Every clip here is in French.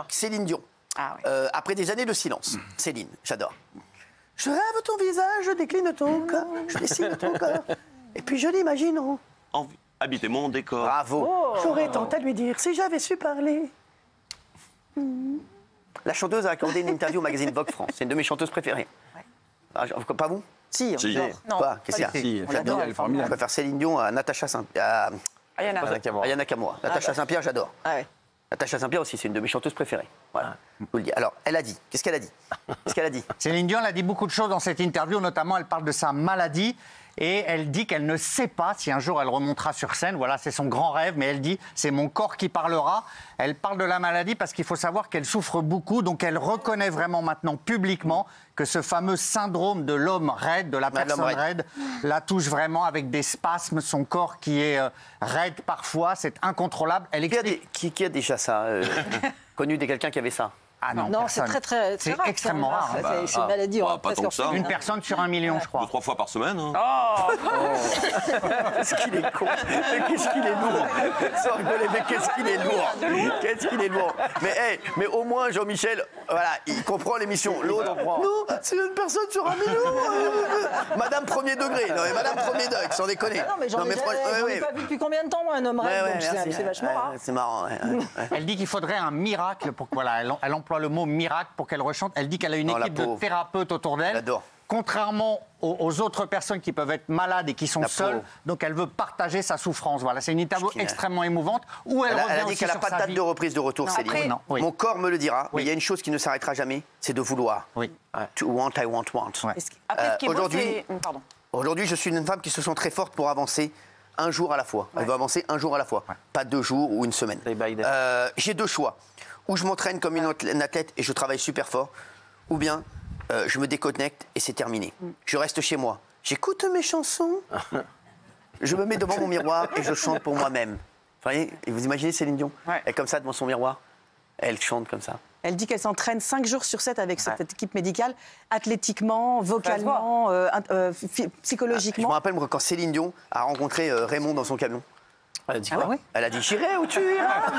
Céline Dion. Ah, oui. Après des années de silence. Céline, j'adore. Je rêve ton visage, je décline ton corps, je dessine ton corps. Et puis je l'imagine. Habiter mon décor. Bravo. J'aurais tant à lui dire si j'avais su parler. La chanteuse a accordé une interview au magazine Vogue France. C'est une de mes chanteuses préférées. Ah, pas vous? Si, Si. non. Pas, qu'est-ce qu'il y a? Si, l'adore, elle est formidable. Je préfère Céline Dion à Natacha Saint-Pierre. Ayana Kamura. Natacha Saint-Pierre, j'adore. Ah ouais. Natacha Saint-Pierre aussi, c'est une de mes chanteuses préférées. Voilà, je vous le dis. Alors, elle a dit. Qu'est-ce qu'elle a dit? Céline Dion, elle a dit beaucoup de choses dans cette interview, notamment elle parle de sa maladie et elle dit qu'elle ne sait pas si un jour elle remontera sur scène. Voilà, c'est son grand rêve, mais elle dit c'est mon corps qui parlera. Elle parle de la maladie parce qu'il faut savoir qu'elle souffre beaucoup, donc elle reconnaît vraiment maintenant publiquement que ce fameux syndrome de l'homme raide, de la personne raide, la touche vraiment avec des spasmes, son corps qui est raide parfois, c'est incontrôlable. Elle explique... Qui a déjà ça connu de quelqu'un qui avait ça? Ah Non, c'est très c'est rare. extrêmement rare. C'est une maladie. pas tant que ça. Une personne sur 1 million, je crois. 2-3 fois par semaine. Hein. Qu'est-ce qu'il est con. Mais qu'est-ce qu'il est lourd. Sans rigoler, mais qu'est-ce qu'il est lourd. Qu'est-ce qu'il est lourd. Mais au moins, Jean-Michel, voilà, il comprend l'émission. L'autre, non, c'est une personne sur 1 million. Madame premier degré. Non, mais Madame premier degré, sans déconner. Non, mais j'en ai pas vu depuis combien de temps, moi, un homme raide, donc c'est vachement rare. C'est marrant. Elle dit qu'il faudrait un miracle pour que, voilà, elle emploie le mot miracle pour qu'elle rechante. Elle dit qu'elle a une équipe de thérapeutes autour d'elle. J'adore. Contrairement aux autres personnes qui peuvent être malades et qui sont seules, donc elle veut partager sa souffrance. Voilà, c'est une interview extrêmement émouvante où elle revient a dit aussi qu'elle n'a sur pas de sa date vie. de reprise de retour, Céline. Non, oui. Mon corps me le dira, mais Oui. il y a une chose qui ne s'arrêtera jamais, c'est de vouloir. Oui. To want, I want. Ouais. Après, ce qui est beau, c'est... Pardon. Aujourd'hui, je suis une femme qui se sent très forte pour avancer un jour à la fois. Elle veut avancer un jour à la fois, pas 2 jours ou une semaine. J'ai 2 choix. Ou je m'entraîne comme une athlète et je travaille super fort, ou bien je me déconnecte et c'est terminé. Je reste chez moi. J'écoute mes chansons. Je me mets devant mon miroir et je chante pour moi-même. Vous voyez? Et vous imaginez Céline Dion? Elle est comme ça devant son miroir. Elle chante comme ça. Elle dit qu'elle s'entraîne 5 jours sur 7 avec cette équipe médicale, athlétiquement, vocalement, psychologiquement. Je me rappelle quand Céline Dion a rencontré Raymond dans son camion. Elle a dit quoi? Elle a dit j'irai où tu iras.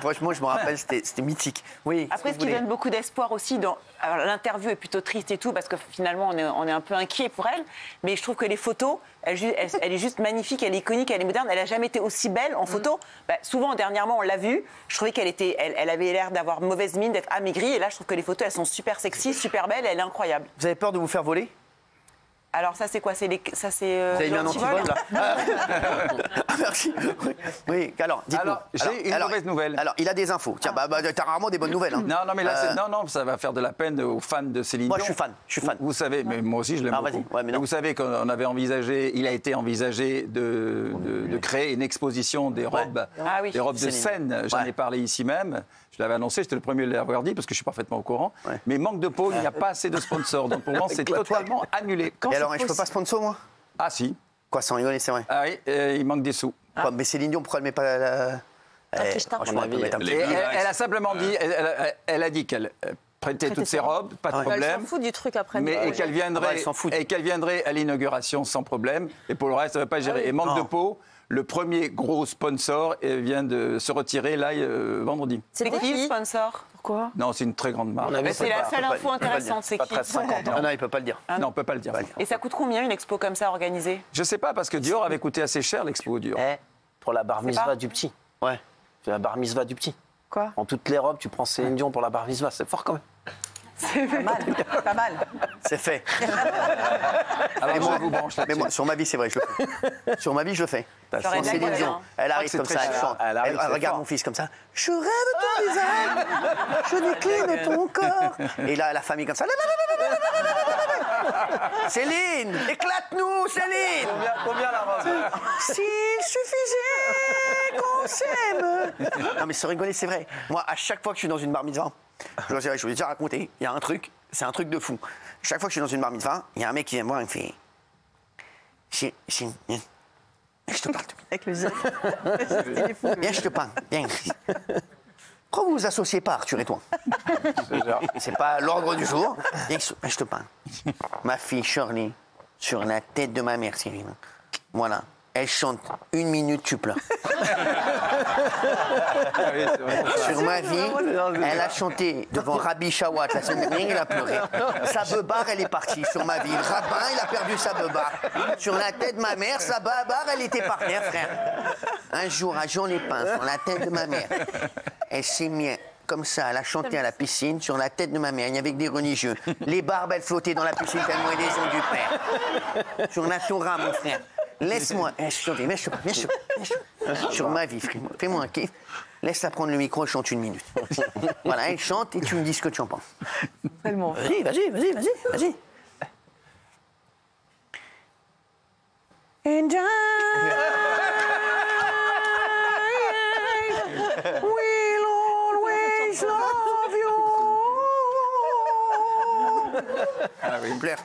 Franchement, je me rappelle, c'était mythique. Oui. Après, ce qui donne beaucoup d'espoir aussi, alors, l'interview est plutôt triste et tout, parce que finalement, on est un peu inquiet pour elle, mais je trouve que les photos, elle est juste magnifique, elle est iconique, elle est moderne, elle n'a jamais été aussi belle en photo. Souvent, dernièrement, on l'a vue, je trouvais elle avait l'air d'avoir mauvaise mine, d'être amaigrie, et là, je trouve que les photos, elles sont super sexy, super belles, elle est incroyable. Vous avez peur de vous faire voler? Alors ça c'est quoi? Vous avez mis un antivol là? Merci. Oui, alors dites-nous. Alors, j'ai une mauvaise nouvelle. Alors, il a des infos. Tiens, t'as rarement des bonnes nouvelles. Hein. Non, mais là, ça va faire de la peine aux fans de Céline Dion. Moi, je suis fan. Vous savez, mais moi aussi, je l'aime beaucoup. Mais vous savez qu'on avait envisagé, il a été envisagé de créer une exposition des robes, des robes de scène. J'en ai parlé ici même. Je l'avais annoncé, j'étais le premier de l'avoir dit parce que je suis parfaitement au courant. Mais manque de peau, il n'y a pas assez de sponsors. Donc pour moi, c'est totalement annulé. Et alors, je peux pas sponsor, moi? Ah si. Quoi, sans rigoler, c'est vrai? Ah oui, il manque des sous. Quoi, mais Céline Dion, pourquoi elle met pas la... Franchement, elle a simplement dit, elle a dit qu'elle prêtait toutes ses robes, pas de problème. Elle s'en fout du truc après. Et qu'elle viendrait à l'inauguration sans problème. Et pour le reste, ça ne va pas gérer. Et manque de peau, le premier gros sponsor vient de se retirer là vendredi. C'est qui le sponsor? Pourquoi? Non, c'est une très grande marque. C'est la seule info intéressante, c'est qui? Non, il ne peut pas le dire. Non, on ne peut pas le dire. Et ça coûte combien une expo comme ça organisée? Je ne sais pas, parce que Dior avait coûté assez cher l'expo Dior. Pour la bar mitzvah du petit. Ouais. C'est la bar mitzvah du petit. Quoi? En toutes les robes, tu prends Céline Dion pour la bar mitzvah, c'est fort quand même. C'est pas mal. C'est fait. Alors moi, je vous branche là-dessus. Mais moi, sur ma vie, c'est vrai, je le fais. Sur ma vie, je le fais. J'aurais bien Céline dit, Dion, hein. elle arrive comme ça, elle chante. Elle regarde mon fils comme ça. Je rêve ton visage, je décline ton corps. Et là, la famille comme ça. Céline, éclate-nous, Céline. Combien la robe? S'il suffisait qu'on s'aime. Non, mais sans rigoler, c'est vrai. Moi, à chaque fois que je suis dans une bar mitzvah, je vous ai déjà raconté, il y a un truc, c'est un truc de fou. Chaque fois que je suis dans une bar mitzvah, il y a un mec qui vient me voir et me fait... Je te parle. Avec le zèle. Viens, je te parle. Viens. Pourquoi vous vous associez pas, Arthur et toi? C'est pas l'ordre du jour. Viens, je te parle. Ma fille Shirley, sur la tête de ma mère, Cyril. Voilà. Elle chante 1 minute, tu pleures. Sur ma vie, elle a chanté devant Rabbi Shawat la semaine dernière, il a pleuré. Sa beubare, elle est partie sur ma vie. Le rabbin, il a perdu sa beubare. Sur la tête de ma mère, sa beubare, elle était par terre, frère. Un jour, à Jean-les-Pins, sur la tête de ma mère, elle s'est mise comme ça, elle a chanté à la piscine sur la tête de ma mère. Il y avait que des religieux. Les barbes, elles flottaient dans la piscine tellement ils ont du père. Sur la Torah, mon frère. Laisse-moi. Sur ma vie, frère. Fais-moi un kiff. Laisse-la prendre le micro, elle chante 1 minute. Voilà, elle chante et tu me dis ce que tu en penses. Tellement. Vas-y. And we'll always love you. Ah oui. Tu pleures.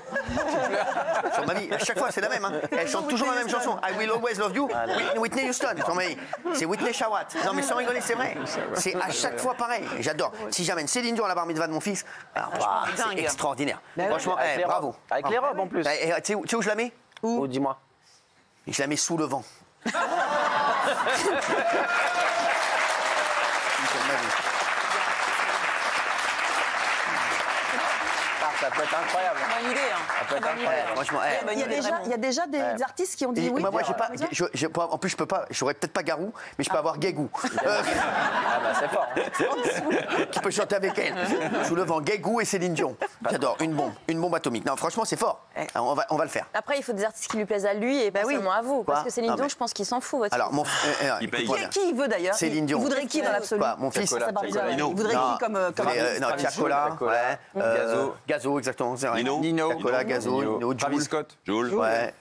Sur ma vie, à chaque fois, c'est la même. Hein. Elle chante toujours la même chanson. I will always love you. Whitney Houston. Sur ma vie. C'est Whitney Shawat. Non, mais sans rigoler, c'est vrai. C'est à chaque fois pareil. J'adore. Si j'amène Céline Dion à la bar mitzvah de mon fils, alors, c'est extraordinaire. Franchement, bravo. Avec les robes en plus. Tu sais où je la mets? Où, dis-moi. Je la mets sous le vent. Ça peut être incroyable. Bonne idée, hein. Ça peut être incroyable. Franchement, Il y a déjà des artistes qui ont dit oui. moi, j'ai pas. En plus, je peux pas. J'aurais peut-être pas Garou, mais je peux avoir Guégou. Ah bah c'est fort. Qui peut chanter avec elle. Sous le vent, Guégou et Céline Dion. J'adore. Une bombe atomique. Non, franchement, c'est fort. On va le faire. Après, il faut des artistes qui lui plaisent à lui et pas seulement à vous. Parce que Céline Dion, je pense qu'il s'en fout. Votre Alors, qui il veut d'ailleurs? Céline Dion. Il voudrait qui dans l'absolu? Mon fils. Il voudrait qui comme Non, Tiakola. Gazo, exactement. C'est vrai. Nino. Tiakola, Gazo, Nino, Travis Scott. Jules. Ouais,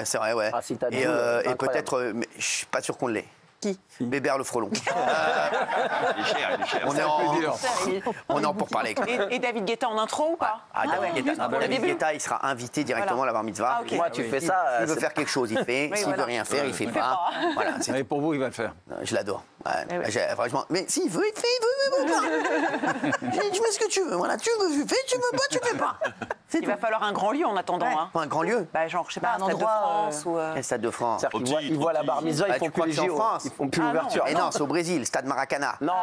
c'est vrai, ouais. Ah, si t'as dit, Et incroyable. peut-être, mais je suis pas sûr qu'on l'ait. Qui? Bébert le Frelon. Il est cher. On est en pourparlers. Et David Guetta en intro ou pas? David Guetta, il sera invité directement à la bar mitzvah. Moi, tu fais ça. S'il veut faire quelque chose, il fait. S'il veut rien faire, il fait pas. Voilà, Et pour vous, il va le faire. je l'adore. Franchement, mais s'il veut, il fait, il veut pas. Tu mets ce que tu veux. Voilà, tu veux, tu fais, tu veux pas, tu fais pas. Il va falloir un grand lieu en attendant. Hein. Un grand lieu. Bah, genre, je sais pas, Un un Stade de endroit, France ou. Le Stade de France. C'est-à-dire qu'ils voient la bar mitzvah, ils font Tu plus crois les que c'est en JO. France? Ils font plus l'ouverture. Et non, c'est au Brésil, Stade Maracana. Non.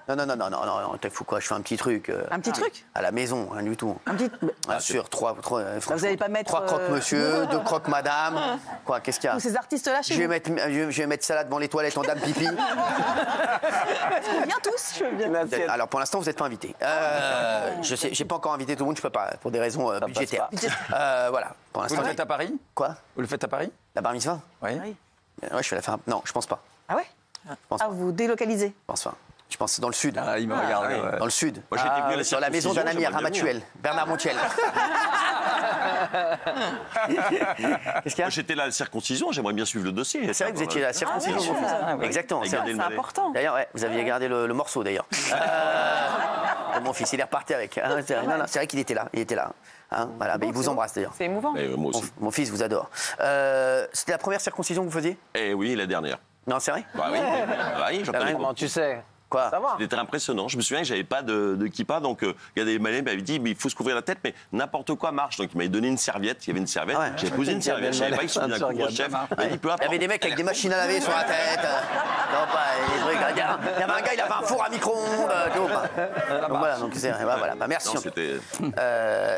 Non, t'es fou quoi, je fais un petit truc. Un petit truc? À la maison, rien du tout. Un petit. Bien sûr, Vous allez pas mettre 3 croque-monsieur, 2 croque-madame. Quoi, qu'est-ce qu'il y a? Tous ces artistes-là chez Je vous? vais mettre salade devant les toilettes en dame pipi. Bien tous. Alors pour l'instant, vous n'êtes pas invités. Je sais, j'ai pas encore invité tout le monde, je peux pas, pour des raisons budgétaires. Voilà. Pour Vous l'instant. le faites à Paris? Quoi? Vous le faites à Paris? La bar mitzvah? Oui. Ouais, je vais la faire. Non, je pense pas. Ah ouais? pense pas. Vous délocalisez? Je pense pas. Je pense que c'est dans le sud. Ah, il me regarde. Ouais. Dans le sud. Moi, j'étais venu à la Sur la maison d'un ami à circoncision, j'aimerais bien Ramatuel, Bernard Montiel. Qu'est-ce qu'il y a? Moi, j'étais là à la circoncision, j'aimerais bien suivre le dossier. C'est vrai que vous étiez à la circoncision de mon fils. Exactement. Et garder le balai. Important. D'ailleurs, ouais, vous aviez gardé le morceau d'ailleurs. De mon fils, il est reparti avec. Non, c'est vrai qu'il était là. Il était là. Hein, voilà, il vous embrasse d'ailleurs. C'est émouvant. Moi aussi. Mon fils vous adore. C'était la première circoncision que vous faisiez? Eh oui, la dernière. Non, c'est vrai? Bah oui, j'en connais Comment pas. tu sais? Quoi? Ça va. C'était impressionnant. Je me souviens que j'avais pas de kippa, donc il y a des malins qui m'avaient dit mais il faut se couvrir la tête, mais n'importe quoi marche. Donc il m'avait donné une serviette. Il y avait une serviette. Ah ouais. J'ai posé une serviette. Je savais pas qu'ils sont d'un couvre-chef. Il Il y avait des mecs avec des machines à laver sur la tête. Non, pas des trucs. Il y avait un gars, il avait un four à micro-ondes. Donc voilà, donc c'est voilà. Bah, merci. Non, c'était.